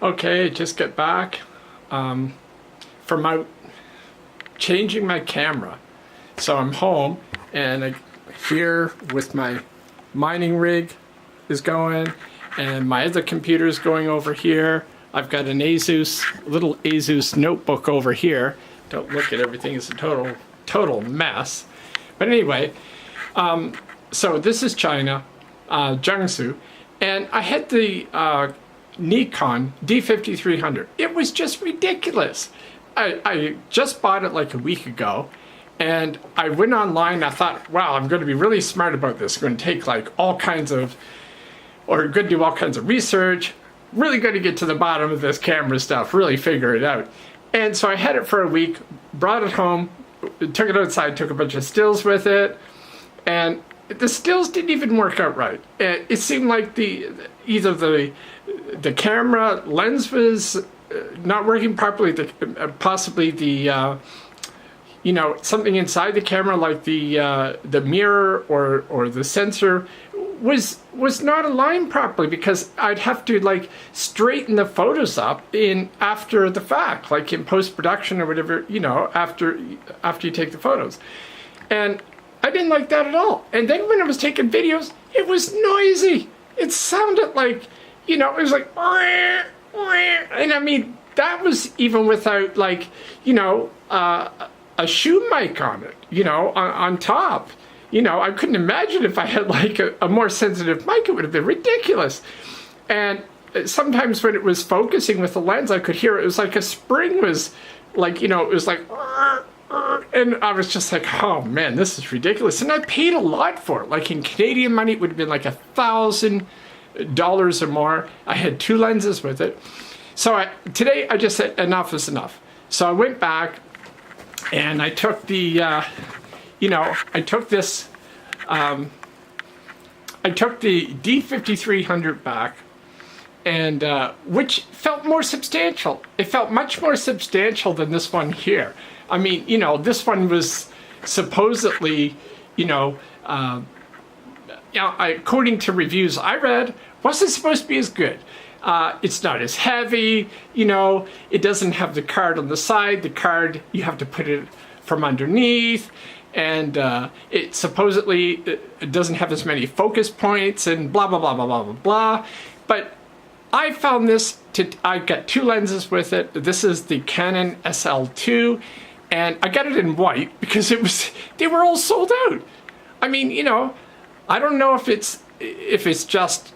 Okay, just get back from changing my camera. So I'm home and here with my mining rig is going and my other computer is going over here. I've got an little Asus notebook over here. Don't look at everything, it's a total mess. But anyway, so this is China, Jiangsu, and I had the Nikon D5300. It was just ridiculous. I just bought it like a week ago, and I went online. I thought, wow, I'm going to be really smart about this. I'm going to take like going to do all kinds of research. Really going to get to the bottom of this camera stuff. Really figure it out. And so I had it for a week. Brought it home. Took it outside. Took a bunch of stills with it, and the stills didn't even work out right. It seemed like either the camera lens was not working properly. Possibly the something inside the camera, like the mirror or the sensor, was not aligned properly, because I'd have to like straighten the photos up after the fact, like in post-production or whatever, after you take the photos. And I didn't like that at all. And then when I was taking videos, it was noisy. It sounded like, it was like, and I mean, that was even without like, a shoe mic on it, on top. I couldn't imagine if I had like a more sensitive mic, it would have been ridiculous. And sometimes when it was focusing with the lens, I could hear it was like a spring was like, it was like, and I was just like, oh man, this is ridiculous. And I paid a lot for it. Like in Canadian money, it would have been like $1,000 or more. I had 2 lenses with it. So today I just said enough is enough. So I went back and I took the, I took the D5300 back, and which felt more substantial. It felt much more substantial than this one here. I mean, this one was supposedly, according to reviews I read, wasn't supposed to be as good. It's not as heavy, it doesn't have the card on the side. The card, you have to put it from underneath, and it supposedly it doesn't have as many focus points and blah, blah, blah, blah, blah, blah, blah. But I found this, I got 2 lenses with it. This is the Canon SL2, and I got it in white because they were all sold out. I mean, I don't know if it's just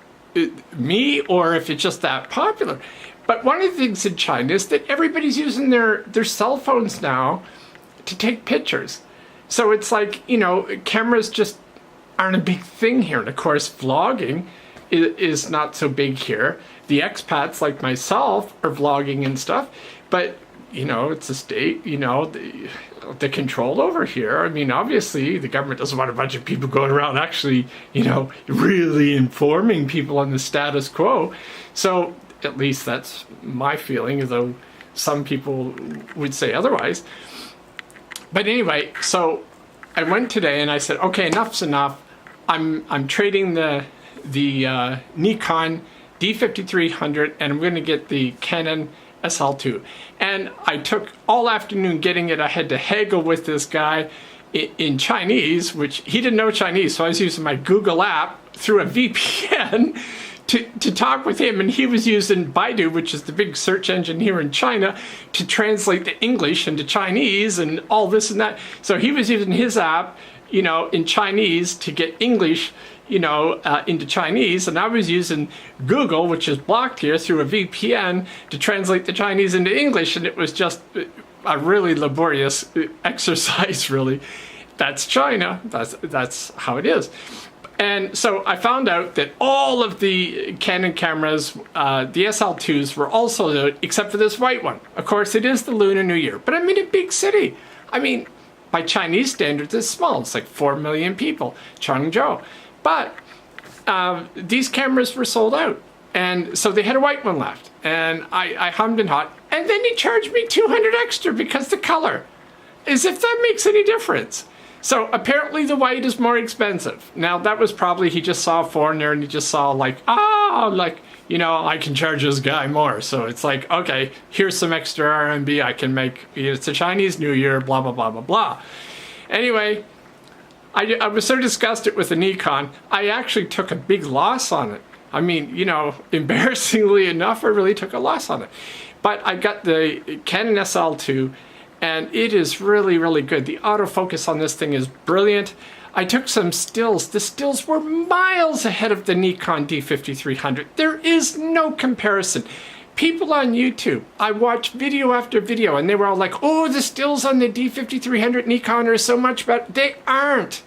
me or if it's just that popular. But one of the things in China is that everybody's using their cell phones now to take pictures. So it's like, cameras just aren't a big thing here. And of course, vlogging is not so big here. The expats like myself are vlogging and stuff, but it's a state, the control over here. I mean, obviously the government doesn't want a bunch of people going around actually, really informing people on the status quo. So at least that's my feeling, though some people would say otherwise. But anyway, so I went today and I said, okay, enough's enough. I'm trading the Nikon D5300 and I'm going to get the Canon SL2. And I took all afternoon getting it. I had to haggle with this guy in Chinese, which he didn't know Chinese, so I was using my Google app through a VPN to talk with him, and he was using Baidu, which is the big search engine here in China, to translate the English into Chinese and all this and that. So he was using his app, in Chinese to get English, into Chinese, and I was using Google, which is blocked here, through a VPN to translate the Chinese into English, and it was just a really laborious exercise, really. That's China. That's how it is. And so I found out that all of the Canon cameras, the SL2s, were all sold out, except for this white one. Of course, it is the Lunar New Year, but I'm in a big city. I mean, by Chinese standards, it's small. It's like 4 million people, Changzhou. But these cameras were sold out. And so they had a white one left. And I hummed and hawed. And then he charged me $200 extra because the color. As if that makes any difference. So apparently the white is more expensive. Now that was probably, he just saw a foreigner and he just saw like, you know, I can charge this guy more. So it's like, okay, here's some extra RMB I can make. It's a Chinese New Year, blah, blah, blah, blah, blah. Anyway, I was so disgusted with the Nikon, I actually took a big loss on it. I mean, you know, embarrassingly enough, I really took a loss on it. But I got the Canon SL2, and it is really, really good. The autofocus on this thing is brilliant. I took some stills. The stills were miles ahead of the Nikon D5300. There is no comparison. People on YouTube, I watched video after video, and they were all like, oh, the stills on the D5300 Nikon are so much better. They aren't.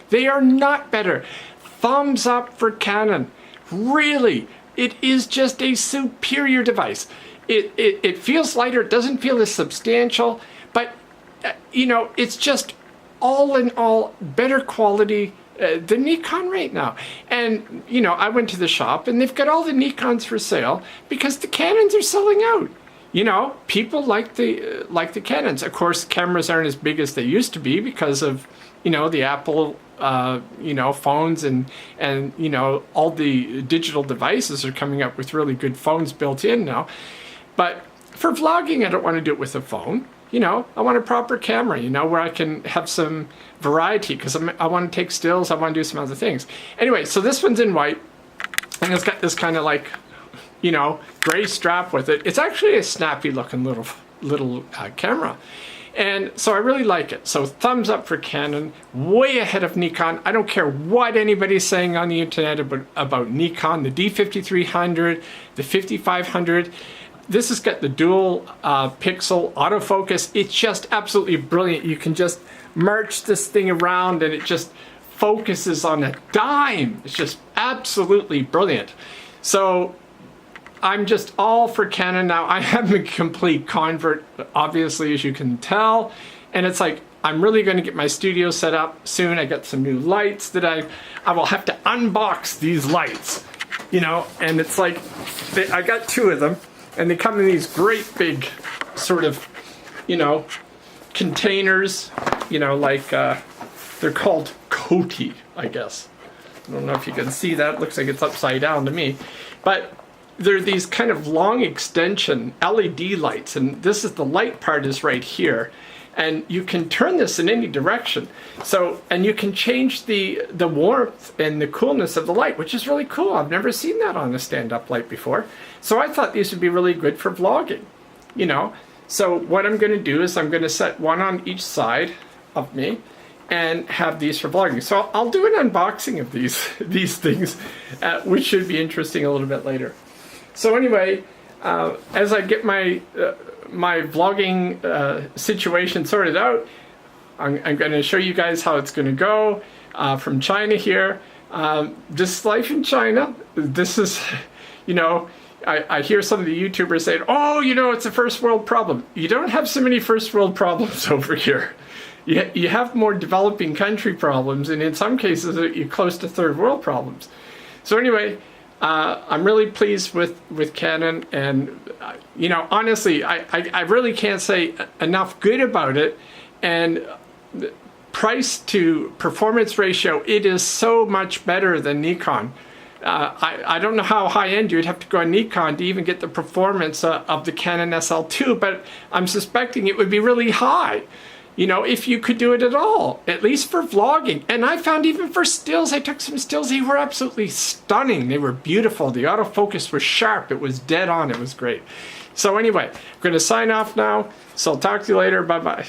They are not better. Thumbs up for Canon. Really, it is just a superior device. It feels lighter, it doesn't feel as substantial, but you know, it's just all in all better quality than Nikon right now. And you know, I went to the shop and they've got all the Nikons for sale because the Canons are selling out. You know, people like the Canons. Of course, cameras aren't as big as they used to be because of, you know, the Apple you know, phones and you know, all the digital devices are coming up with really good phones built in now. But for vlogging, I don't want to do it with a phone. You know, I want a proper camera, you know, where I can have some variety because I want to take stills, I want to do some other things. Anyway, so this one's in white and it's got this kind of like, you know, gray strap with it. It's actually a snappy looking little camera. And so I really like it. So thumbs up for Canon, way ahead of Nikon. I don't care what anybody's saying on the internet about Nikon, the D5300, the 5500. This has got the dual pixel autofocus. It's just absolutely brilliant. You can just march this thing around and it just focuses on a dime. It's just absolutely brilliant. So I'm just all for Canon now. I am a complete convert, obviously, as you can tell. And it's like, I'm really going to get my studio set up soon. I got some new lights that I will have to unbox these lights, you know, and it's like, I got two of them. And they come in these great big sort of, you know, containers, you know, like they're called Coty, I guess. I don't know if you can see that. It looks like it's upside down to me. But they're these kind of long extension LED lights. And this is the light part is right here. And you can turn this in any direction. So, and you can change the warmth and the coolness of the light, which is really cool. I've never seen that on a stand-up light before. So I thought these would be really good for vlogging, you know. So what I'm going to do is I'm going to set one on each side of me and have these for vlogging. So I'll do an unboxing of these things, which should be interesting a little bit later. So anyway, as I get my vlogging situation sorted out, I'm going to show you guys how it's going to go from China here. This is life in China. This is, you know, I hear some of the YouTubers saying, oh, you know, it's a first world problem. You don't have so many first world problems over here. You have more developing country problems, and in some cases you're close to third world problems. So anyway, I'm really pleased with Canon, and you know, honestly, I really can't say enough good about it. And price to performance ratio, it is so much better than Nikon. I don't know how high-end you'd have to go on Nikon to even get the performance of the Canon SL2, but I'm suspecting it would be really high, you know, if you could do it at all, at least for vlogging. And I found even for stills, I took some stills, they were absolutely stunning. They were beautiful. The autofocus was sharp. It was dead on. It was great. So anyway, I'm going to sign off now. So I'll talk to you later. Bye-bye.